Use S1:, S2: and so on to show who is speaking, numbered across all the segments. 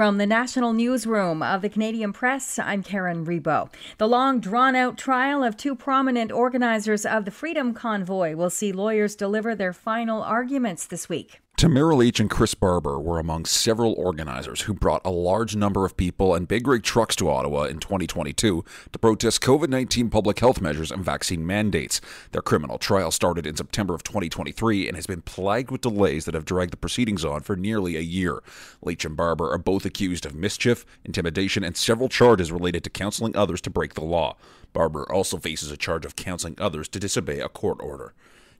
S1: From the National Newsroom of the Canadian Press, I'm Karen Rebo. The long, drawn-out trial of two prominent organizers of the Freedom Convoy will see lawyers deliver their final arguments this week.
S2: Tamara Leach and Chris Barber were among several organizers who brought a large number of people and big rig trucks to Ottawa in 2022 to protest COVID-19 public health measures and vaccine mandates. Their criminal trial started in September of 2023 and has been plagued with delays that have dragged the proceedings on for nearly a year. Leach and Barber are both accused of mischief, intimidation, and several charges related to counseling others to break the law. Barber also faces a charge of counseling others to disobey a court order.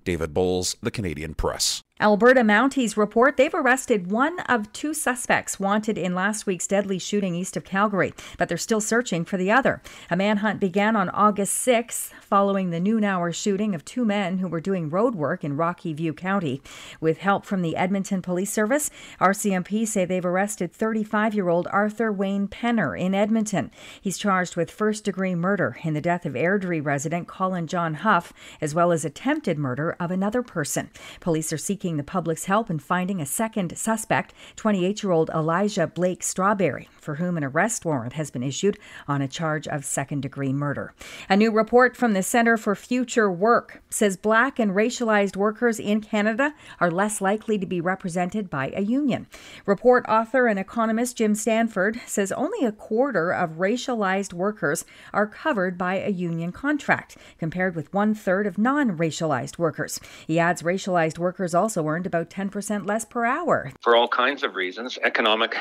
S2: David Bowles, The Canadian Press.
S1: Alberta Mounties report they've arrested one of two suspects wanted in last week's deadly shooting east of Calgary, but they're still searching for the other. A manhunt began on August 6th following the noon-hour shooting of two men who were doing road work in Rocky View County. With help from the Edmonton Police Service, RCMP say they've arrested 35-year-old Arthur Wayne Penner in Edmonton. He's charged with first-degree murder in the death of Airdrie resident Colin John Huff, as well as attempted murder of another person. Police are seeking the public's help in finding a second suspect, 28-year-old Elijah Blake Strawberry, for whom an arrest warrant has been issued on a charge of second-degree murder. A new report from the Centre for Future Work says Black and racialized workers in Canada are less likely to be represented by a union. Report author and economist Jim Stanford says only a quarter of racialized workers are covered by a union contract, compared with one-third of non-racialized workers. He adds racialized workers also earned about 10% less per hour.
S3: For all kinds of reasons, economic,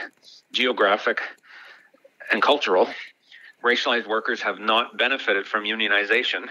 S3: geographic, and cultural, racialized workers have not benefited from unionization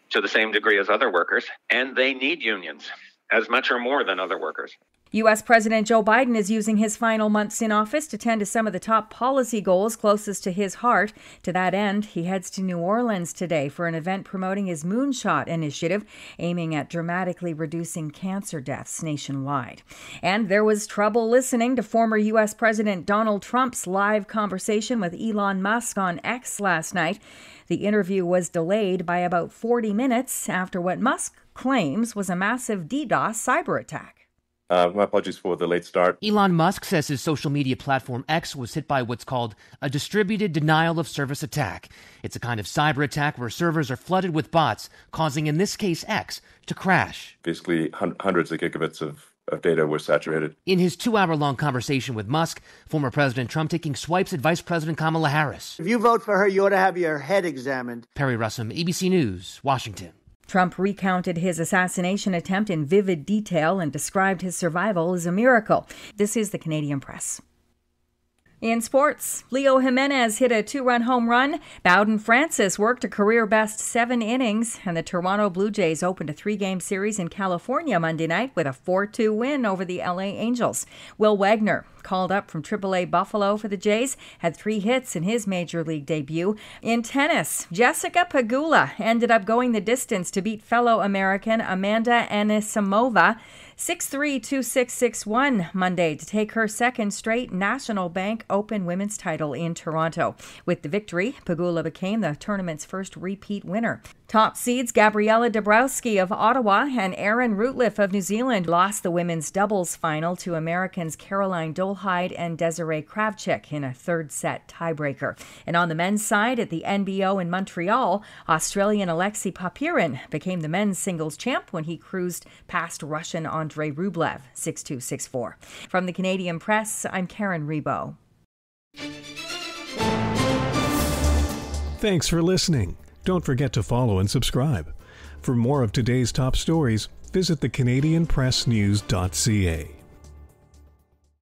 S3: to the same degree as other workers, and they need unions as much or more than other workers.
S1: U.S. President Joe Biden is using his final months in office to tend to some of the top policy goals closest to his heart. To that end, he heads to New Orleans today for an event promoting his Moonshot initiative, aiming at dramatically reducing cancer deaths nationwide. And there was trouble listening to former U.S. President Donald Trump's live conversation with Elon Musk on X last night. The interview was delayed by about 40 minutes after what Musk claims was a massive DDoS cyber attack.
S4: My apologies for the late start.
S5: Elon Musk says his social media platform X was hit by what's called a distributed denial of service attack. It's a kind of cyber attack where servers are flooded with bots, causing, in this case, X to crash.
S4: Basically, hundreds of gigabits of data were saturated.
S5: In his 2-hour-long conversation with Musk, former President Trump taking swipes at Vice President Kamala Harris.
S6: If you vote for her, you ought to have your head examined.
S5: Perry Russum, ABC News, Washington.
S1: Trump recounted his assassination attempt in vivid detail and described his survival as a miracle. This is the Canadian Press. In sports, Leo Jimenez hit a 2-run home run. Bowden Francis worked a career-best 7 innings, and the Toronto Blue Jays opened a 3-game series in California Monday night with a 4-2 win over the LA Angels. Will Wagner, called up from AAA Buffalo for the Jays, had 3 hits in his major league debut. In tennis, Jessica Pegula ended up going the distance to beat fellow American Amanda Anisimova 6-3, 2-6, 6-1 Monday to take her second straight National Bank Open women's title in Toronto. With the victory, Pegula became the tournament's first repeat winner. Top seeds Gabriela Dabrowski of Ottawa and Erin Routliffe of New Zealand lost the women's doubles final to Americans Caroline Dolehide and Desiree Kravchuk in a third-set tiebreaker. And on the men's side, at the NBO in Montreal, Australian Alexei Papirin became the men's singles champ when he cruised past Russian Andrei Rublev 6-2, 6-4. From the Canadian Press, I'm Karen Rebo.
S7: Thanks for listening. Don't forget to follow and subscribe. For more of today's top stories, visit thecanadianpressnews.ca.